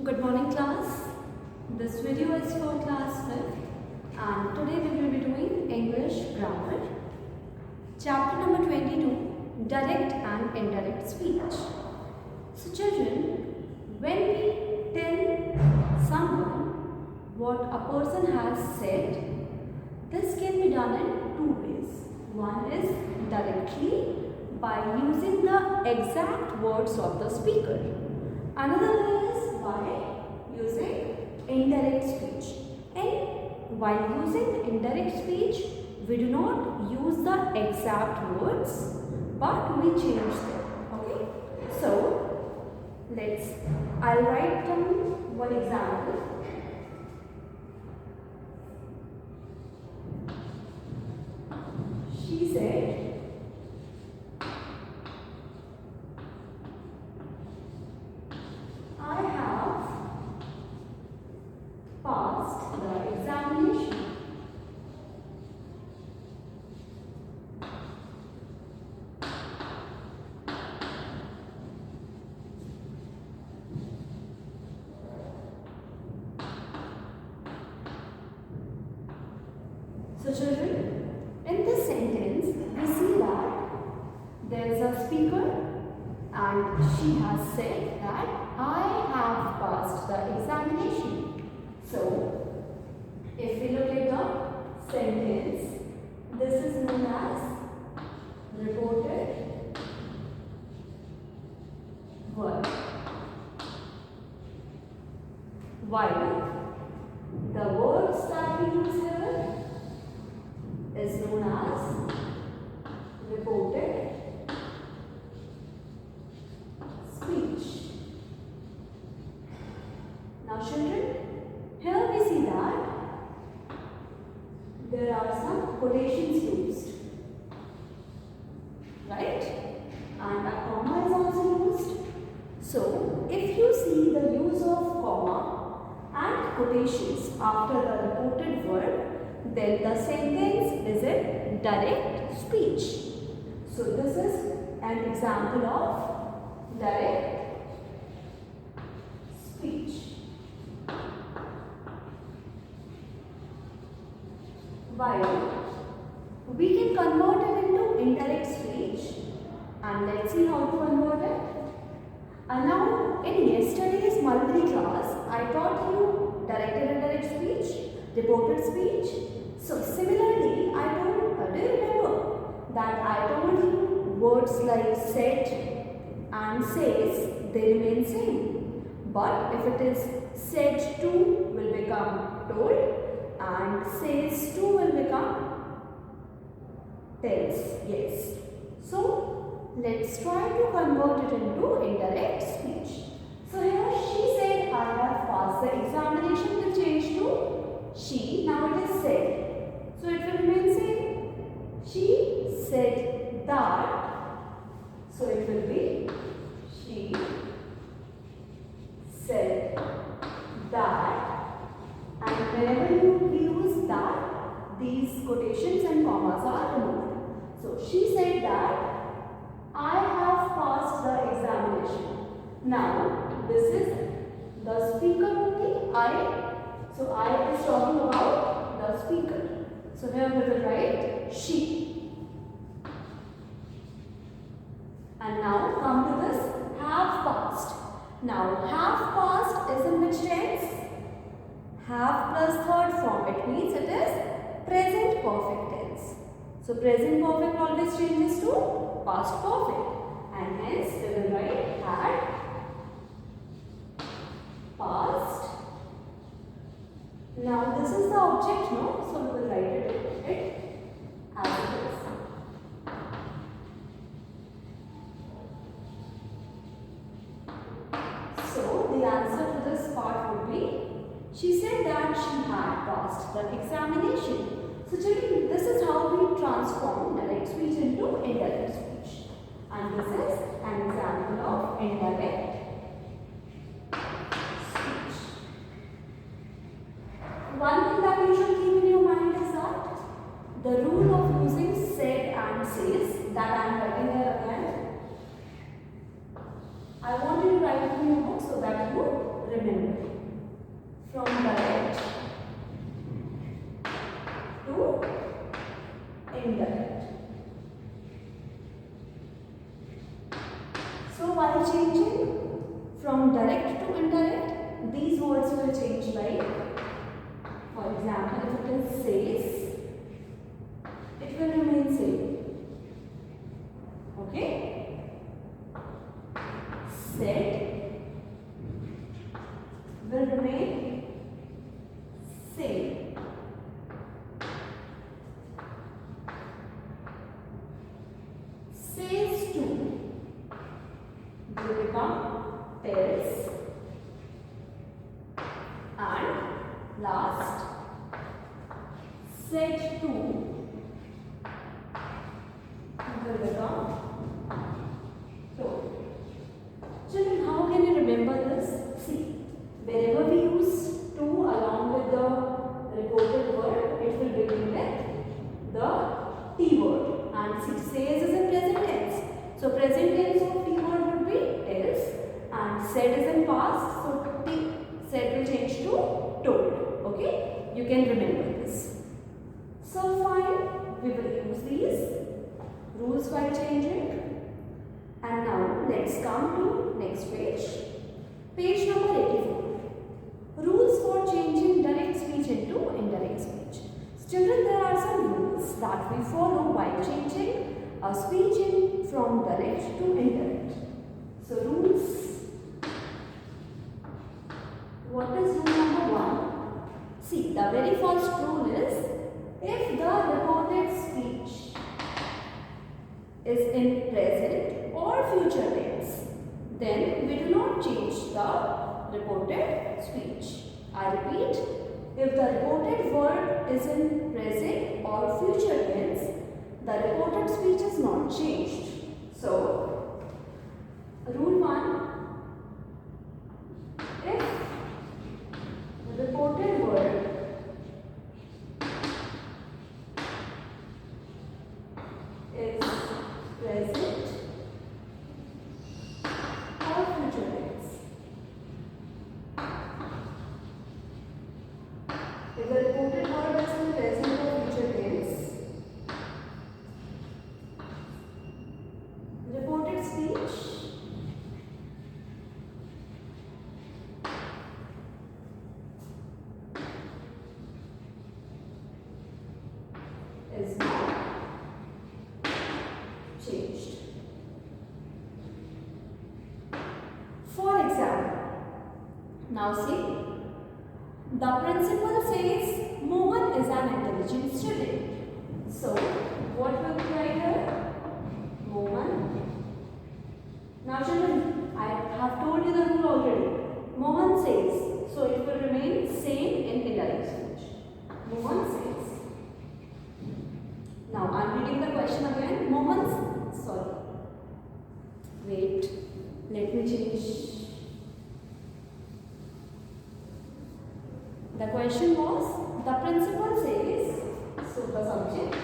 Good morning class. This video is for class 5th and today we will be doing English grammar. Chapter number 22, direct and indirect speech. So children, when we tell someone what a person has said, this can be done in two ways. One is directly by using the exact words of the speaker. Another way is by using indirect speech. And while using indirect speech, we do not use the exact words, but we change them. Okay? So, I'll write down one example. She said, I have passed the examination. So children, in this sentence, we see that there is a speaker and she has said that I have passed the examination. So, if we look at the sentence, this is known as reported verb. While the words that we use here is known as reported speech. Now children, here we see that there are some quotations used, right? And a comma is also used. So, if you see the use of comma and quotations after the reported verb, then the sentence is a direct speech. So, this is an example of direct speech. While we can convert it into indirect speech, and let's see how to convert it. Now, in yesterday's multiple class, I taught you direct and indirect speech, reported speech. So, similarly, do you remember that I told you words like said and says, they remain same. But if it is said to will become told and says to will become tells. Yes. So, let's try to convert it into indirect speech. So, here she said I have passed the examination will change to she. Now it is said. So, it will remain same. She said that. So, it will be she said that. And whenever you use that, these quotations and commas are removed. So, she said that I have passed the examination. Now, this is the speaker only, I. So, I is talking about the speaker. So, here we will write she. And now, come to this have passed. Now, have passed is in which tense? Have plus third form. It means it is present perfect tense. So, present perfect always changes to past perfect. And hence, we will write had passed. Now, this is the object, no? So, we will write it as it is. So, the answer to this part would be, she said that she had passed the examination. So, children, this is how we transform direct speech into indirect speech. And this is an example of indirect speech. One thing that you should keep in your mind is that the rule of using said and says that I am writing here again. I want you to write it in your book so that you remember. From direct to indirect. So while changing from direct to indirect, these words will change like, for example, if it is says, it will remain same. Okay? Said will remain same. Says to will become tells, and last said to will become told. Children, how can you remember this? See, wherever we use to along with the reported word, it will begin with the T word, and see, says is in present tense. So present tense of T word would be tells, and said is in past, so T said will change to told. Okay, you can remember this. So fine, we will use these rules while changing. And now let's come to next page. Page number 84. Rules for changing direct speech into indirect speech. Children, there are some rules that we follow while changing a speech from direct to indirect. So rules. What is rule number 1? See, the very first rule is, if the reported speech is in present or future tense, then we do not change the reported speech. I repeat, if the reported word is in present or future tense, the reported speech is not changed. So, rule 1, if the reported word is present or future tense, if the reported word is in present or future tense, reported speech is not changed. For example, now see, the principal says Mohan is an intelligent student. So, what will we write here? Mohan. Now children, I have told you the rule already. Mohan says, so it will remain same in indirect speech. Mohan says. Now I am reading the question again. Wait, let me change. The question was, the principal says, so the subject,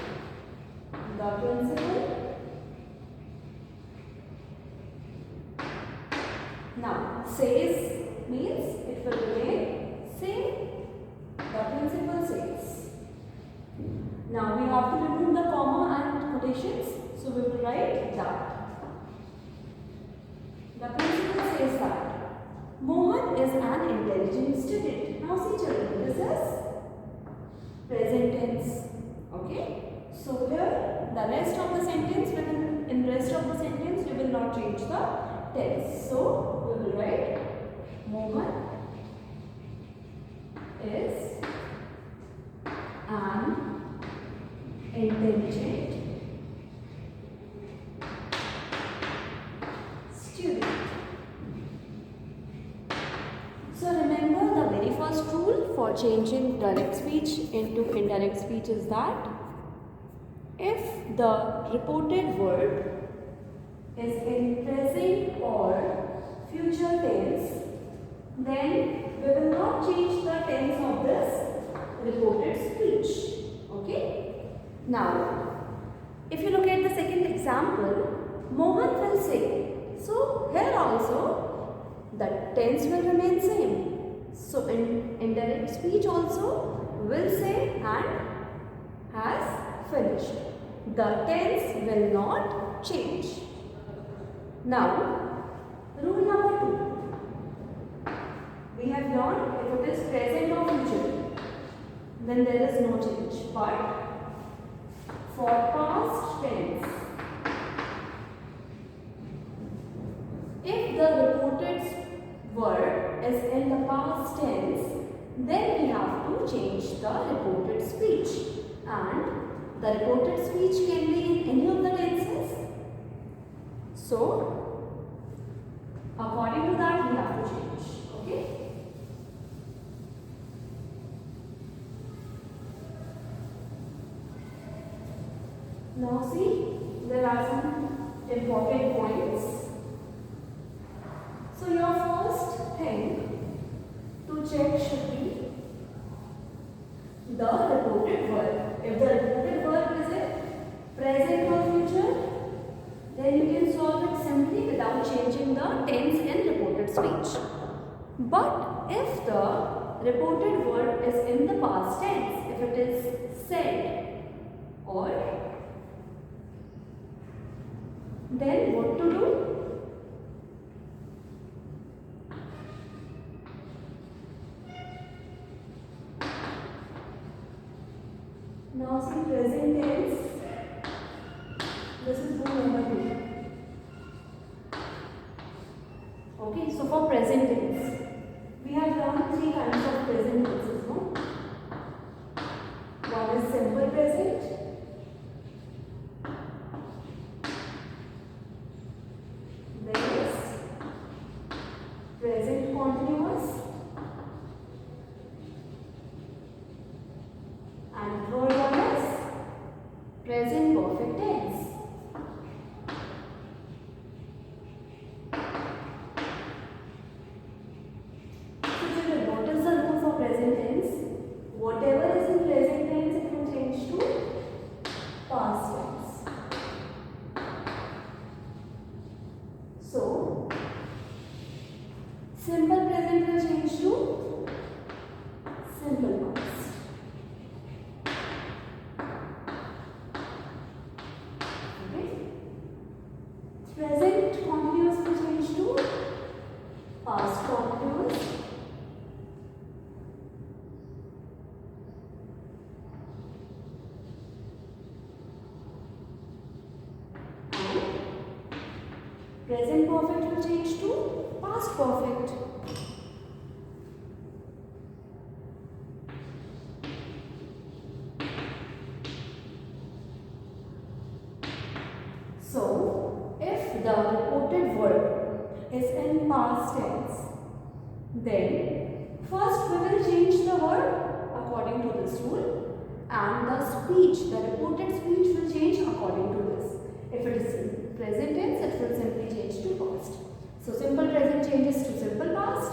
the principal. Now, says means it will remain same. The principal says. Now we have to remove the comma and quotations, so we will write that. The principal says that Mohan is an intelligent student. Now see children, this is present tense. Okay. So here the rest of the sentence, in rest of the sentence we will not change the tense. So we will write Mohan is an intelligent student. So remember, the very first rule for changing direct speech into indirect speech is that if the reported word is in present or future tense, then we will not change the tense of this reported speech. Okay? Now, if you look at the second example, Mohan will say. So, here also the tense will remain same. speech also will say and has finished. The tense will not change. Now, rule number 2. We have learned if it is present or future, then there is no change. But for past tense, if the reported word is in the past tense, then we have to change the reported speech. And the reported speech can be in any of the tenses. So, according to that, we have to change. Okay? Now see, there are some important points. So your first thing to check should be the reported verb. If the reported verb is in present or future, then you can solve it simply without changing the tense in reported speech. But if the reported verb is in the past tense, if it is said or, then what to do? Now see present tense. This is rule number 2. Okay, so for present tense, we have learned 3 kinds of present tenses, no? One is simple present, then is present continuous, and third one is present perfect tense. So children, what is the rule for present tense? Whatever is in present tense, it will change to past tense. So, simple present will change to simple past. Present continuous will change to past continuous. And present perfect will change to past perfect. So, if the reported verb is in past tense, then first we will change the verb according to this rule, and the speech, the reported speech will change according to this. If it is in present tense, it will simply change to past. So simple present changes to simple past,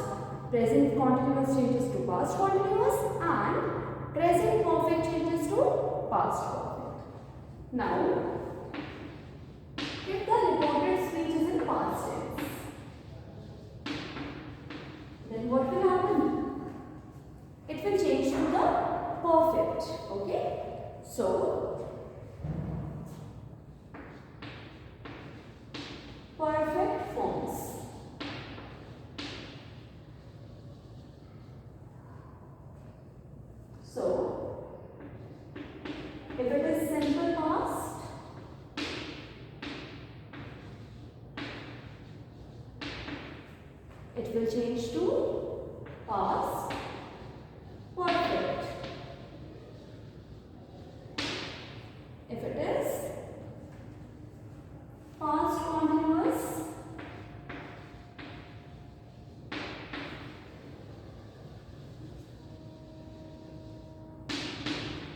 present continuous changes to past continuous, and present perfect changes to past perfect. Now, if the reported speech is in past tense, then what will happen? It will change to the perfect. Okay? So, perfect forms. So, if it is simple past, it will change to past perfect. If it is past continuous,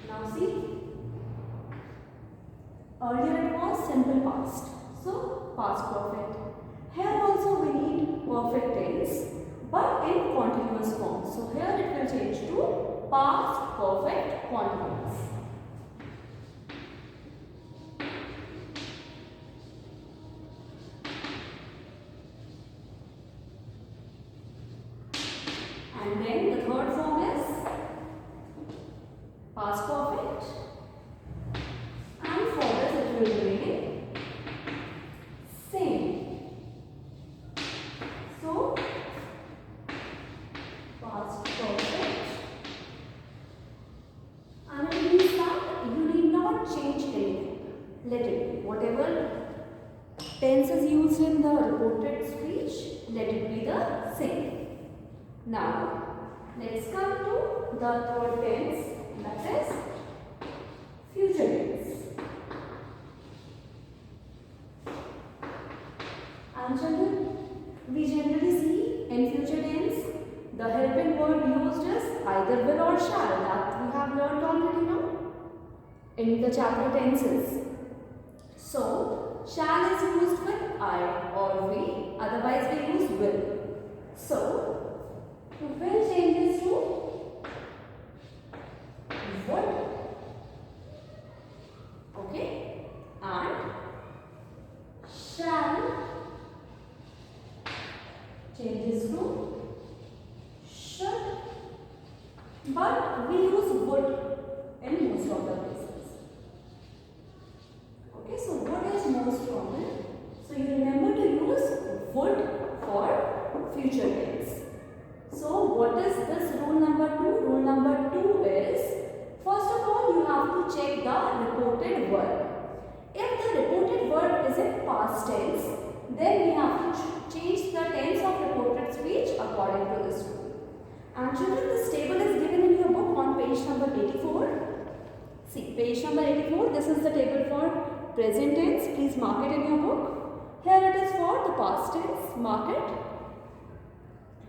now see, earlier it was simple past, so past perfect. Here also we need perfect tense, but in continuous form. So here it will change to past perfect continuous. And then the third form is past perfect. And for this it will remain same. So past perfect. And it means that you need not change anything. Let it be. Whatever tense is used in the reported speech, let it be the same. Now, let's come to the third tense, that is future tense. And children, we generally see in future tense, the helping word used is either will or shall. That we have learned already now in the chapter tenses. So, shall is used with I or we, otherwise we use will. So, will changes to would. Okay? And shall changes to should. But we use would in most of the cases. Okay, so would is most common. So you remember to use would for future tense. So what is this rule number 2? Rule number 2 is, first of all you have to check the reported verb. If the reported verb is in past tense, then we have to change the tense of reported speech according to this rule. And children, this table is given in your book on page number 84. See, page number 84, this is the table for present tense. Please mark it in your book. Here it is for the past tense, mark it.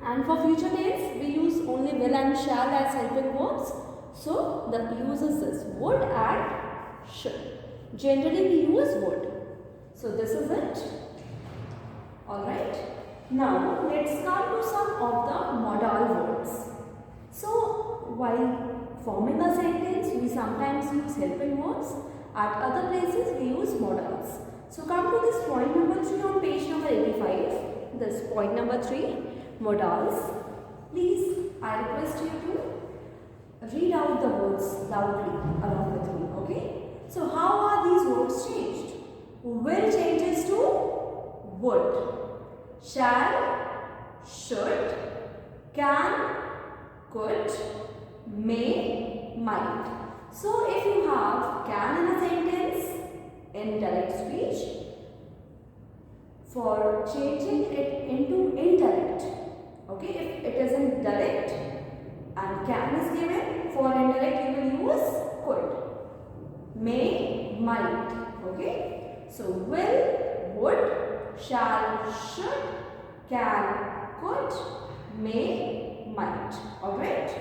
And for future tense, we use only will and shall as helping verbs. So, the use is this, would and should. Generally, we use would. So, this is it. Alright. Now, let's come to some of the modal words. So, while forming a sentence, we sometimes use helping verbs. At other places, we use modals. So, come to this point number 3 on page number 85. This point number 3, modals. Please, I request you to read out the words loudly along with me. Okay? So, how are these words changed? Will changes to would. Shall, should, can, could, may, might. So, if you have can in a sentence in direct speech, for changing it into indirect, okay, if it is in direct and can is given, for indirect you will use could, may, might, okay. So, will, would, shall, should, can, could, may, might. Alright?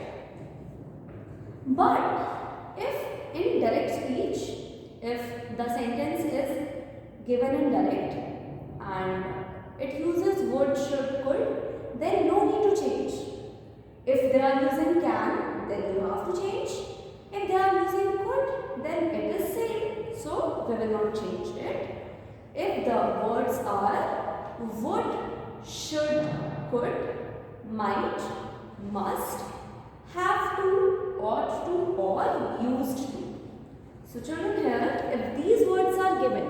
But if in direct speech, if the sentence is given in direct and it uses would, should, could, then no need to change. If they are using can, then you have to change. If they are using could, then it is same. So, we will not change it. If the words are would, should, could, might, must, have to, ought to, or used to. So children, here, if these words are given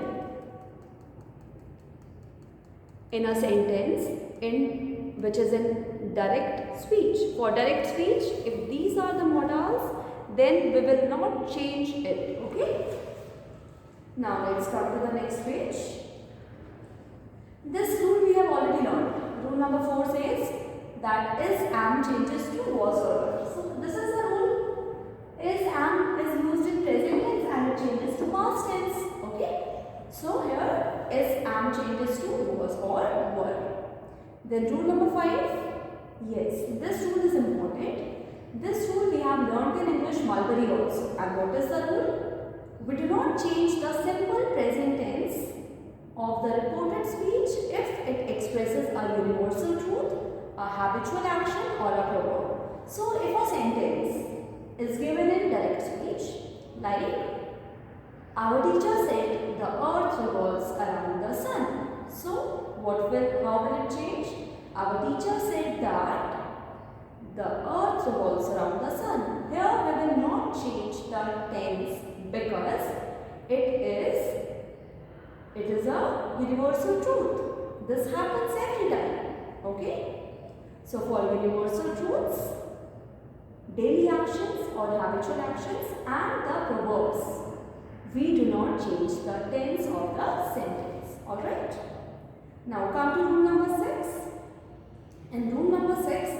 in a sentence which is in direct speech, for direct speech, if these are the modals, then we will not change it. Okay? Now let's come to the next page. This rule we have already learned. Rule number 4 says that is am changes to was or were. So this is the rule. Is am is used in present tense and it changes to past tense. Okay. So here is am changes to was or were. Then rule number 5. Yes, this rule is important. This rule we have learned in English Mulberry also. And what is the rule? We do not change the simple present tense of the reported speech if it expresses a universal truth, a habitual action or a proverb. So, if a sentence is given in direct speech, like our teacher said the earth revolves around the sun. So, how will it change? Our teacher said that The earth revolves around the sun. Here we will not change the tense because it is a universal truth. This happens every time. Okay? So for universal truths, daily actions or habitual actions and the proverbs, we do not change the tense of the sentence. Alright? Now come to rule number 6. In rule number 6,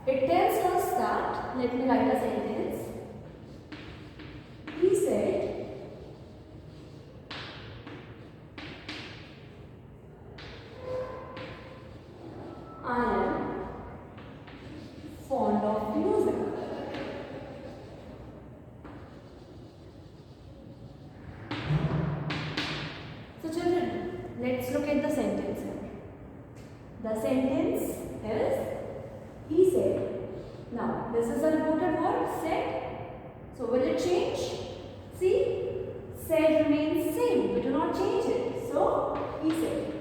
it tells us that, let me write a sentence. He said, I am fond of music. So children, let's look at the sentence here. The sentence is, he said. Now, this is a reported word, said. So, will it change? See, said remains same. We do not change it. So, he said.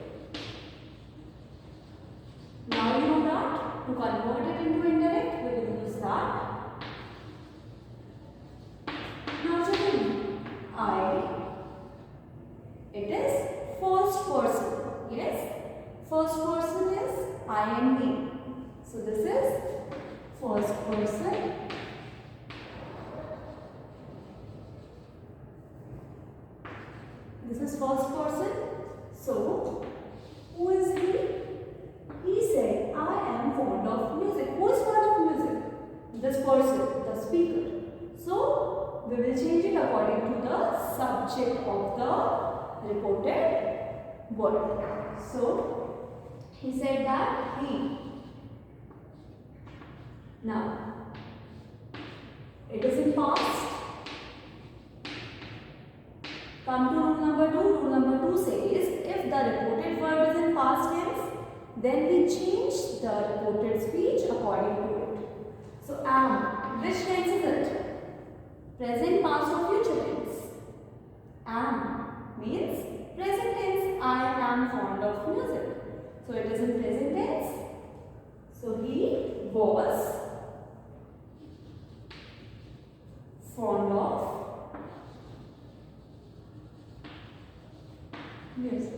Now, you know that to convert it into indirect, we will use that. Now, children, it is first person. Yes, first person is I and me. So, this is first person. This is first person. So, who is he? He said, I am fond of music. Who is fond of music? This person, the speaker. So, we will change it according to the subject of the reported word. So, he said that he. Now, it is in past. Come to rule number 2. Rule number 2 says, if the reported verb is in past tense, then we change the reported speech according to it. So, am, which tense is it? Present, past or future tense? Am means present tense, I am fond of music. So, it is in present tense. So, he was fond of music.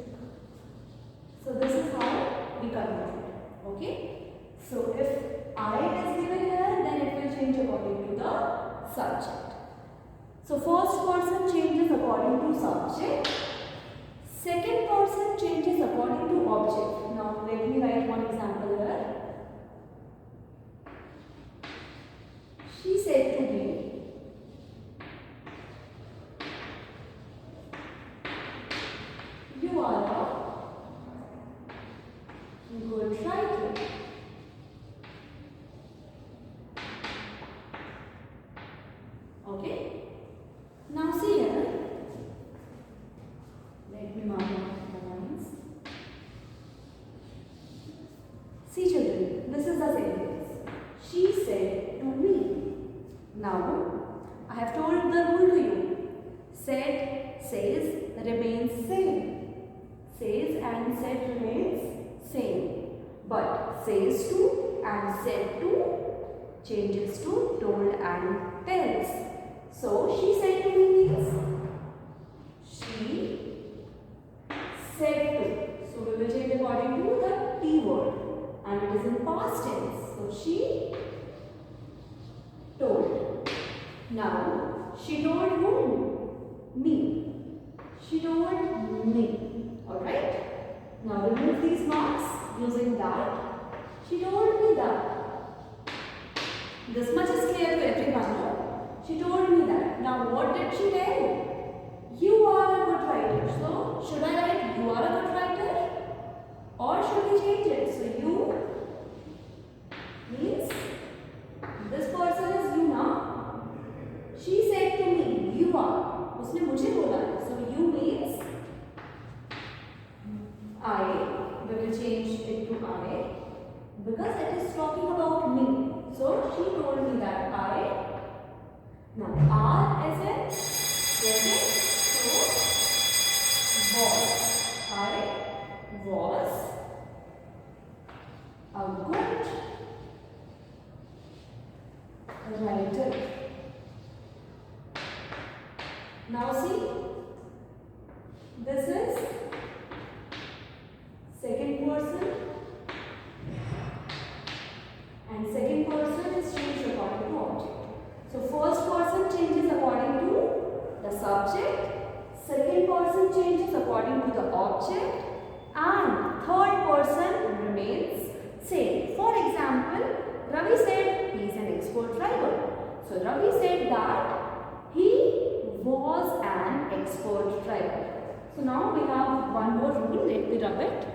So this is how we convert it. Okay. So if I is given here, then it will change according to the subject. So first person changes according to subject. Second person changes according to object. Now let me write one example here. She said to me, you are a good writer. Okay. Now see here. Let me mark the lines. See children, this is the sentence. She said to me. Now, I have told the rule to you. Said, says, remains same. Says and said remains same. But says to and said to changes to told and tells. So, she said to me means she said to. So, we will change according to the T word. And it is in past tense. So, she told. Now, she told whom? Me. She told me. Alright? Now, remove these marks using that. She told me that. This much is clear to everyone, no? She told me that. Now, what did she tell? You are a good writer. So, should I write you are a good writer? Or should we change it? So, you means this person is you now. She said to me, you are. उसने मुझे बोला. So, you means I. We will change it to I because it is talking about me. So, she told me that I. Now, are as in present. So, was. I was a good writer. Now see, this is second person, and second person is changed according to object. So first person changes according to the subject, second person changes according to the object, and third person remains same. For example, Ravi said he is an expert driver. So Ravi said that he was an expert driver. So now we have one more rule. Let me rub it.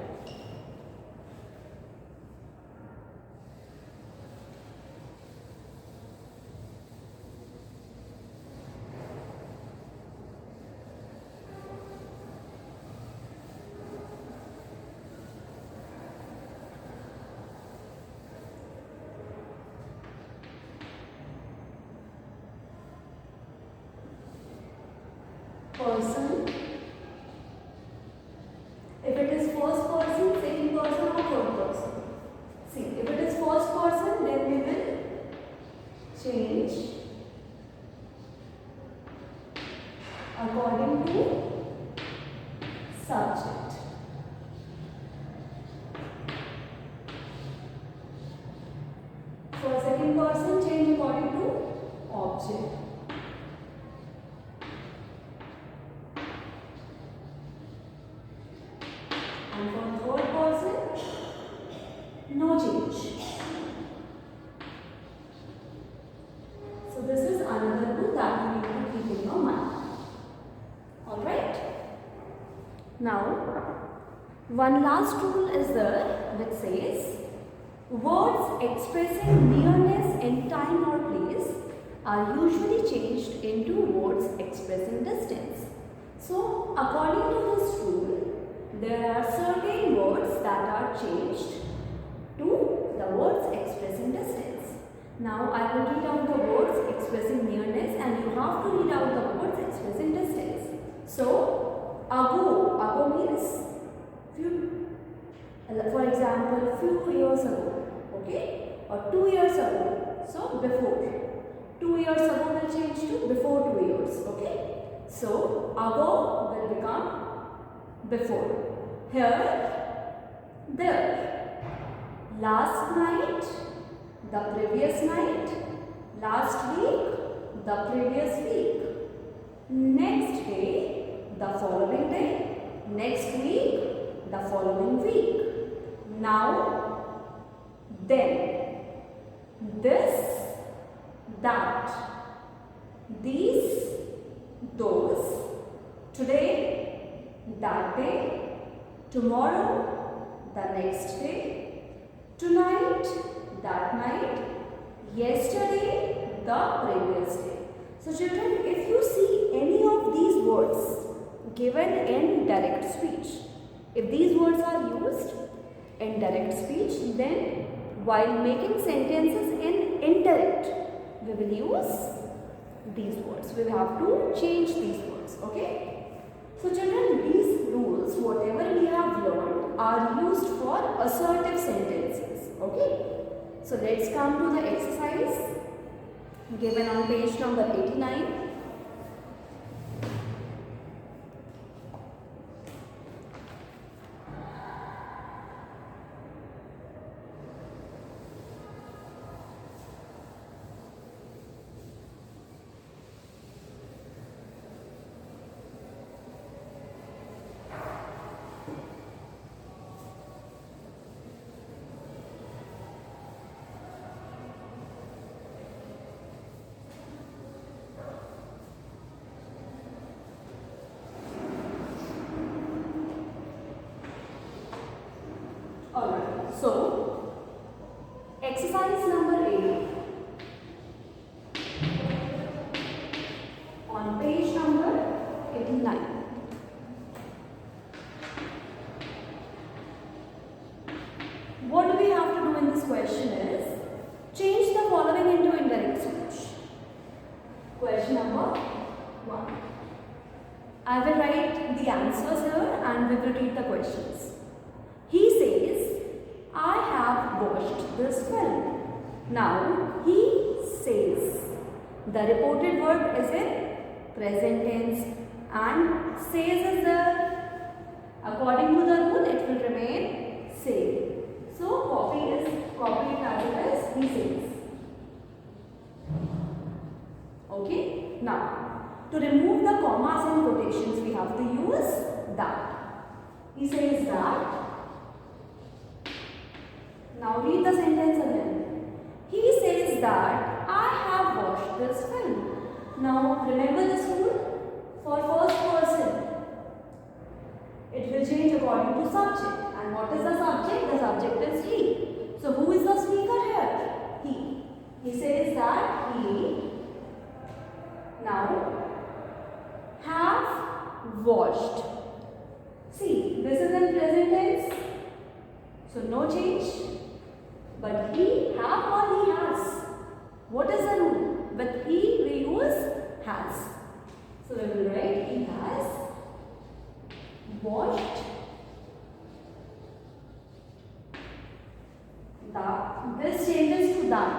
Person. If it is first person, second person, or third person. See, if it is first person, then we will change according to subject. For second person, change according to object. And for third person, no change. So this is another rule that you need to keep in your mind. Alright? Now, one last rule is there which says, words expressing nearness in time or place are usually changed into words expressing distance. So, according to this rule, there are certain words that are changed to the words expressing distance. Now I will read out the words expressing nearness and you have to read out the words expressing distance. So, ago means few, for example, few years ago, okay, or 2 years ago. So, before. 2 years ago will change to before 2 years, okay. So, ago will become before. Here, there. Last night, the previous night. Last week, the previous week. Next day, the following day. Next week, the following week. Now, then. This, that. These, those. Today, that day. Tomorrow, the next day. Tonight, that night. Yesterday, the previous day. So children, if you see any of these words given in direct speech, if these words are used in direct speech, then while making sentences in indirect, we will use these words. We will have to change these words, okay? So children, these rules, whatever we have learned, are used for assertive sentences, okay? So let's come to the exercise given on page number 89. Alright, so exercise number 8 on page number 89. What do we have to do in this question is change the following into indirect speech. Question number 1. I will write the answers here and we will read the questions. He says, I have have watched this film. Now, he says. The reported verb is in present tense and says is there. According to the rule, it will remain say. So, copy it as he says. Okay. Now, to remove the commas and quotations, we have to use that. He says that. Now, read the sentence again. He says that I have watched this film. Now, remember this rule? For first person, it will change according to subject. And what is the subject? The subject is he. So, who is the speaker here? He. He says that he now have watched. See, this is in present tense. So, no change. But he have or he has. What is the rule? With he we use has. So, we will write he has watched that. This changes to that.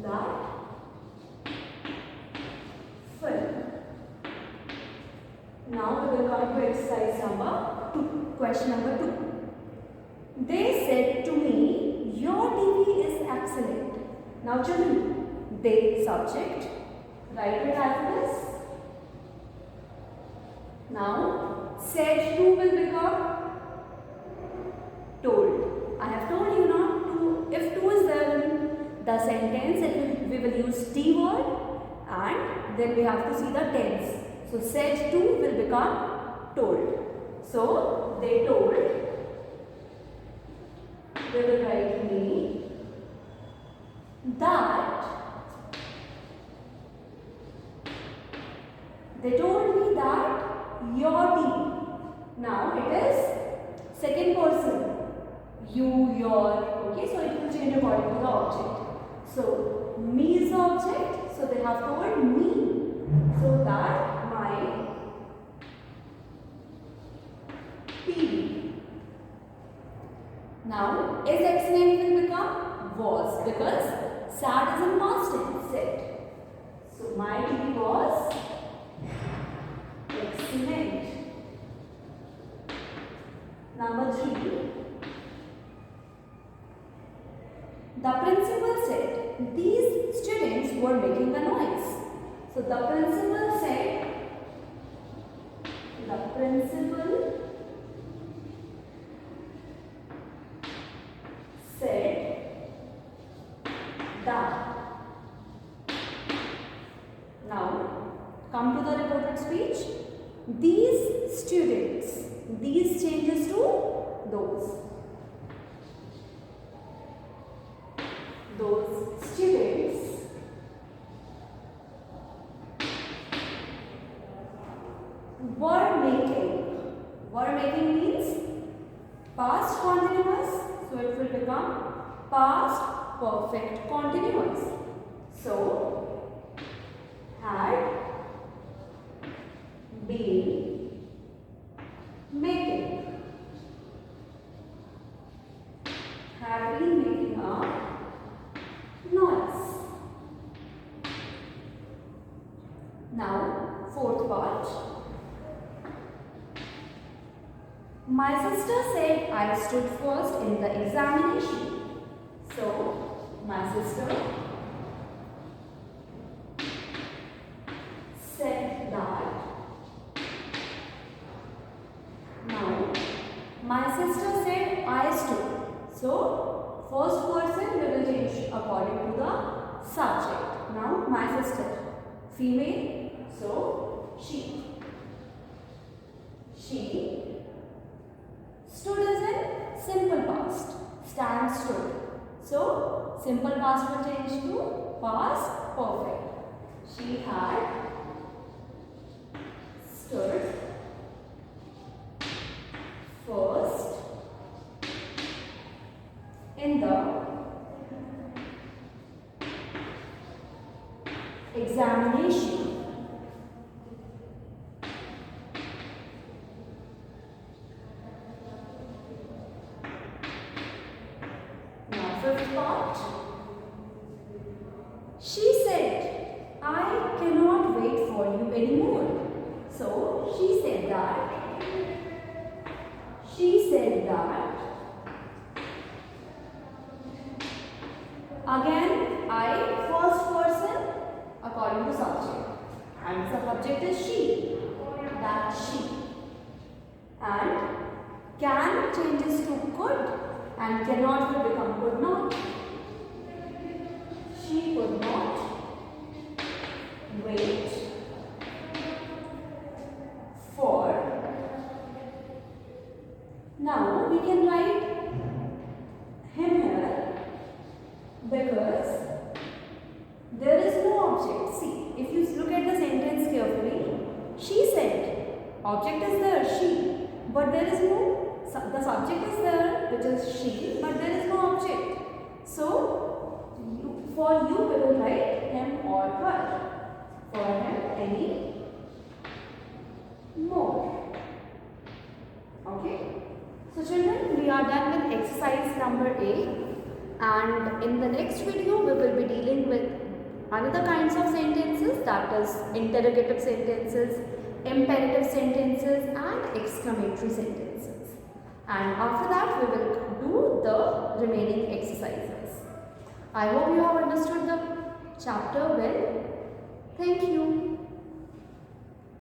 That film. Now we will come to exercise number 2. Question number 2. They said to me, your TV is excellent. Now children, they subject. Write it as this. Now, said to will become told. I have told you not to. If to is there in the sentence, we will use T word and then we have to see the tense. So, said to will become told. So, they told. They will write me that they told me that your TV. Now it is second person. You, your. Okay, so it will change according to the object. So me is the object. So they have told me. So that my TV. Now, is excellent will become was because sad is in past tense, said. So, my TV was excellent. Number 3. The principal said, these students were making a noise. So, the principal said, that. Now, come to the reported speech. These students, these changes to those. Those students were making means past continuous, so it will become past perfect continuous. So, had been making. Had been making a noise. Now, fourth part. My sister said I stood first in the examination. So, my sister said that. Now, my sister said I stood. So, first person we will change according to the subject. Now, my sister, female, so she. She stood as in simple past. Stand, stood. So, simple past will change to past perfect. She had stood first in the examination. not? She said, I cannot wait for you anymore. So she said that. Again, I, first person, according to subject. And the subject is she. That she. And can changes to could and cannot will become could not. She could not wait for. Now we can write him here because there is no object. See, if you look at the sentence carefully, she said, object is there, she, but there is no, the subject is there, which is she, but there is no object. So, for you we will write him or her. For him, any more. Okay? So children, we are done with exercise number 8, and in the next video we will be dealing with another kinds of sentences, that is interrogative sentences, imperative sentences and exclamatory sentences. And after that we will do the remaining exercises. I hope you have understood the chapter well. Thank you.